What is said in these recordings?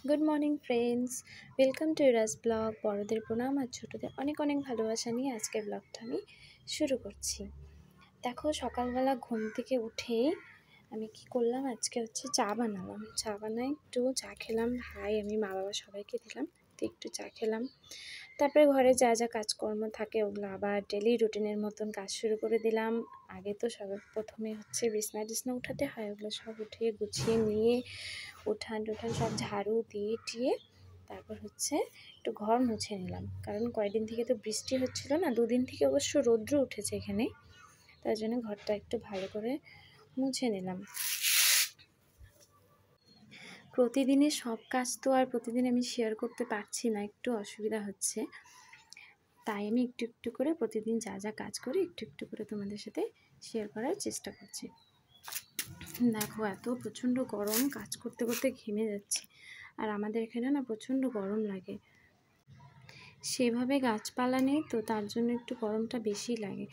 Good morning friends, welcome to Ira's blog. বড়দের প্রণাম আর ছোটদের অনেক অনেক ভালোবাসা নিয়ে আজকের ব্লগটা আমি শুরু করছি। দেখো, সকালবেলা ঘুম থেকে উঠেই আমি কি করলাম, আজকে হচ্ছে চা বানালাম। চা বানাই, একটু চা খেলাম, ভাই আমি মা বাবা সবাইকে দিলাম, তো একটু চা খেলাম। তারপরে ঘরে যা যা কাজকর্ম থাকে ওগুলো আবার ডেলি রুটিনের মতন কাজ শুরু করে দিলাম। আগে তো সবার প্রথমে হচ্ছে বিছনা টিছনা উঠাতে হয়, ওগুলো সব উঠিয়ে গুছিয়ে নিয়ে উঠান টুঠান সব ঝাড়ু দিয়ে টিয়ে তারপর হচ্ছে একটু ঘর মুছে নিলাম। কারণ কয়েকদিন থেকে তো বৃষ্টি হচ্ছিল না, দুদিন থেকে অবশ্য রৌদ্র উঠেছে এখানে, তার জন্য ঘরটা একটু ভালো করে মুছে নিলাম। প্রতিদিনের সব কাজ তো আর প্রতিদিন আমি শেয়ার করতে পারছি না, একটু অসুবিধা হচ্ছে, তাই আমি একটু একটু করে প্রতিদিন যা যা কাজ করি একটু একটু করে তোমাদের সাথে শেয়ার করার চেষ্টা করছি। দেখো, এত প্রচণ্ড গরম, কাজ করতে করতে ঘেমে যাচ্ছে। আর আমাদের এখানে না প্রচণ্ড গরম লাগে, সেভাবে গাছপালা নেই তো, তার জন্য একটু গরমটা বেশি লাগে।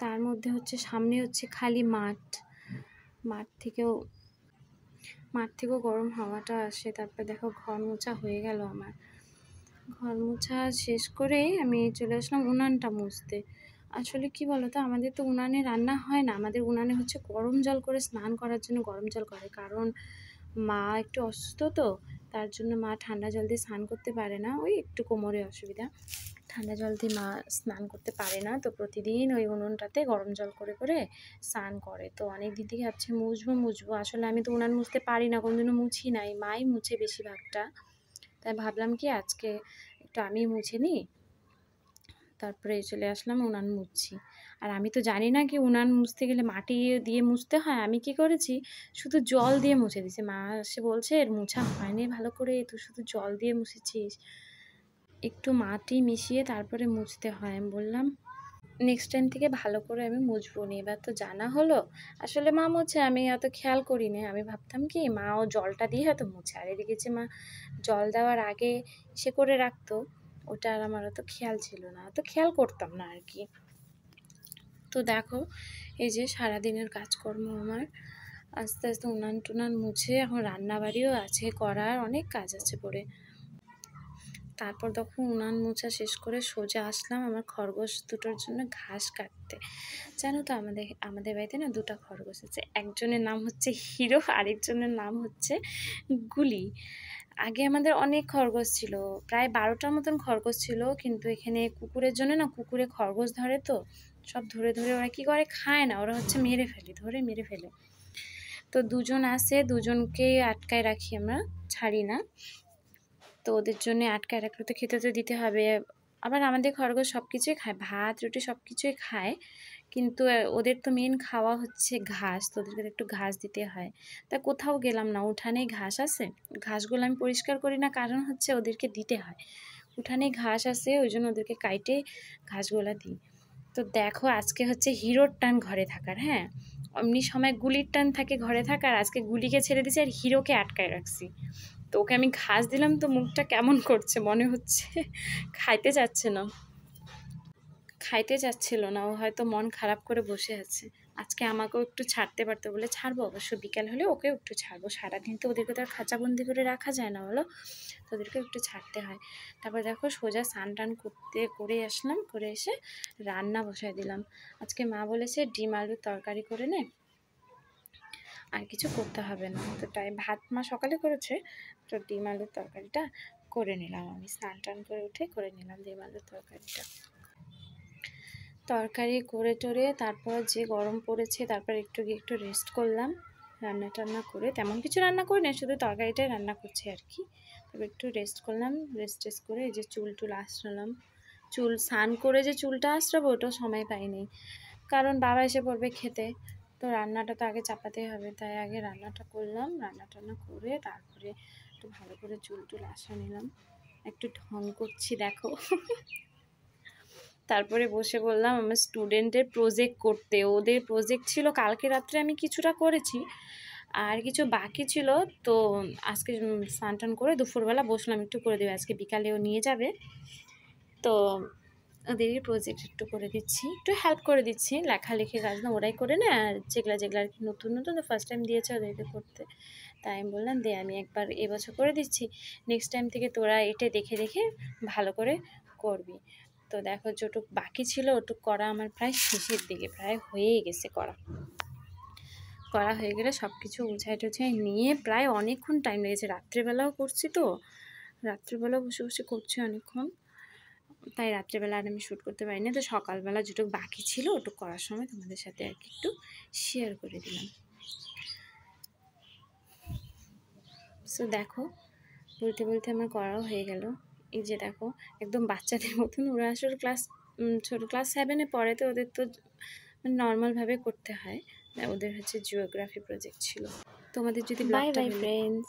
তার মধ্যে হচ্ছে সামনে হচ্ছে খালি মাঠ, মাঠ থেকেও গরম হাওয়াটা আসে। তারপর দেখো, ঘর মোছা হয়ে গেল আমার। ঘর মোছা শেষ করে আমি চলে আসলাম উনানটা মুছতে। আসলে কি বলতো, আমাদের তো উনানে রান্না হয় না, আমাদের উনানে হচ্ছে গরম জল করে স্নান করার জন্য গরম জল করে। কারণ মা একটু অসুস্থ তো, তার জন্য মা ঠান্ডা জল দিয়ে স্নান করতে পারে না, ওই একটু কোমরে অসুবিধা, ঠান্ডা জল দিয়ে মা স্নান করতে পারে না। তো প্রতিদিন ওই উনুনটাতে গরম জল করে করে স্নান করে। তো অনেক দিন থেকে ভাবছি মুছবো, আসলে আমি তো উনান মুছতে পারি না, কোনোদিনও মুছি নাই, মাই মুছে বেশিরভাগটা। তাই ভাবলাম কি আজকে একটু আমি মুছে নিই। তারপরে চলে আসলাম উনান মুছছি। আর আমি তো জানি না কি উনান মুছতে গেলে মাটি দিয়ে মুছতে হয়। আমি কি করেছি, শুধু জল দিয়ে মুছে দিয়েছি। মা এসে বলছে এর মুছা হয়নি ভালো করে, তুই শুধু জল দিয়ে মুছেছিস, একটু মাটি মিশিয়ে তারপরে মুছতে হয়। আমি বললাম নেক্সট টাইম থেকে ভালো করে আমি মুছবো নি। এবার তো জানা হলো, আসলে মা মুছে, আমি অত খেয়াল করি না। আমি ভাবতাম কি মা ও জলটা দিয়ে হয়তো মুছে, আর এদিকে যে মা জল দেওয়ার আগে সে করে রাখতো, ওটা আর আমার অত খেয়াল ছিল না, অত খেয়াল করতাম না আর কি। তো দেখো, এই যে সারাদিনের কাজকর্ম আমার আস্তে আস্তে উনান টুনান মুছে, এখন রান্নাবাড়িও আছে করার, অনেক কাজ আছে পড়ে। তারপর তখন উনান মোছা শেষ করে সোজা আসলাম আমার খরগোশ দুটোর জন্য ঘাস কাটতে। জানো তো, আমাদের বাড়িতে না দুটো খরগোশ আছে, একজনের নাম হচ্ছে হিরো, আরেকজনের নাম হচ্ছে গুলি। আগে আমাদের অনেক খরগোশ ছিল, প্রায় 12টার মতন খরগোশ ছিল, কিন্তু এখানে কুকুরের জন্য না, কুকুরে খরগোশ ধরে তো, সব ধরে ধরে ওরা কি করে, খায় না, ওরা হচ্ছে মেরে ফেলে, ধরে মেরে ফেলে। তো দুজন আসে, দুজনকে আটকায় রাখি আমরা, ছাড়ি না। তো ওদের জন্য আটকায় রাখলে তো খেতে তো দিতে হবে। আবার আমাদের খরগোশ সব কিছুই খায়, ভাত রুটি সব কিছুই খায়, কিন্তু ওদের তো মেন খাওয়া হচ্ছে ঘাস, তো ওদেরকে একটু ঘাস দিতে হয়। তা কোথাও গেলাম না, উঠানেই ঘাস আছে, ঘাসগুলো আমি পরিষ্কার করি না, কারণ হচ্ছে ওদেরকে দিতে হয়। উঠানেই ঘাস আছে, ওই জন্য ওদেরকে কাইটে ঘাসগুলা দিই। তো দেখো, আজকে হচ্ছে হিরোর টান ঘরে থাকার, হ্যাঁ, এমনি সময় গুলির টান থাকে ঘরে থাকার, আজকে গুলিকে ছেড়ে দিয়েছি আর হিরোকে আটকায় রাখছি। তো ওকে আমি ঘাস দিলাম, তো মুখটা কেমন করছে, মনে হচ্ছে খাইতে চাচ্ছিল না, ও হয়তো মন খারাপ করে বসে আছে। আজকে আমাকেও একটু ছাড়তে পারতো, বলে ছাড়বো, অবশ্য বিকাল হলে ওকেও একটু ছাড়বো, সারাদিন তো ওদেরকে তো আর খাঁচাবন্দি করে রাখা যায় না বলো, তো ওদেরকে একটু ছাড়তে হয়। তারপর দেখো, সোজা স্নান টান করে আসলাম, করে এসে রান্না বসায় দিলাম। আজকে মা বলেছে ডিম আলুর তরকারি করে নে, আর কিছু করতে হবে না। তো তাই ভাত মা সকালে করেছে, তো ডিম আলুর তরকারিটা করে নিলাম। আমি স্নান টান করে উঠে করে নিলাম ডিম আলুর তরকারিটা। তরকারি করে টরে তারপর যে গরম পড়েছে, তারপর একটু রেস্ট করলাম। রান্না টান্না করে তেমন কিছু রান্না করি না, শুধু তরকারিটাই রান্না করছি আর কি। তারপর একটু রেস্ট করলাম, রেস্ট করে এই যে চুল আঁচড়ালাম। চুল স্নান করে যে চুলটা আঁচড়াবো ওটাও সময় পাইনি, কারণ বাবা এসে পড়বে খেতে, তো রান্নাটা তো আগে চাপাতেই হবে, তাই আগে রান্নাটা করলাম। রান্না টান্না করে তারপরে একটু ভালো করে চুল আঁচড়ে নিলাম, একটু ঢং করছি দেখো। তারপরে বসে বললাম আমার স্টুডেন্টের প্রজেক্ট করতে, ওদের প্রজেক্ট ছিল কালকে রাত্রে, আমি কিছুটা করেছি, আর কিছু বাকি ছিল। তো আজকে স্নান টান করে দুপুরবেলা বসলাম একটু করে দেবে, আজকে বিকালেও নিয়ে যাবে। তো ওদেরই প্রজেক্ট একটু করে দিচ্ছি, একটু হেল্প করে দিচ্ছি, লেখালেখির কাজ না ওরাই করে না, আর যেগুলা আর কি নতুন ফার্স্ট টাইম দিয়েছে ওদেরকে করতে, তাই আমি বললাম দে আমি একবার এবছর করে দিচ্ছি, নেক্সট টাইম থেকে তোরা এটা দেখে দেখে ভালো করে করবি। তো দেখো যেটুক বাকি ছিল ওটুক করা আমার প্রায় শেষের দিকে, প্রায় হয়েই গেছে করা হয়ে গেলে সব কিছু গুছাই টুছাই নিয়ে প্রায় অনেকক্ষণ টাইম লেগেছে, রাত্রেবেলাও করছি তো, রাত্রেবেলাও বসে বসে করছি অনেকক্ষণ, তাই রাত্রেবেলা আর আমি শ্যুট করতে পারিনি। তো সকালবেলা যেটুকু বাকি ছিল ওটুকু করার সময় তোমাদের সাথে আর কি একটু শেয়ার করে দিলাম। সো দেখো বলতে বলতে আমার করাও হয়ে গেল। এই যে দেখো একদম বাচ্চাদের মতন, ওরা আসলে ছোটো ক্লাস 7-এ পড়ে, তো ওদের তো নর্মালভাবে করতে হয়, ওদের হচ্ছে জিওগ্রাফি প্রজেক্ট ছিল। তোমাদের যদি বাই বাই ফ্রেন্ডস।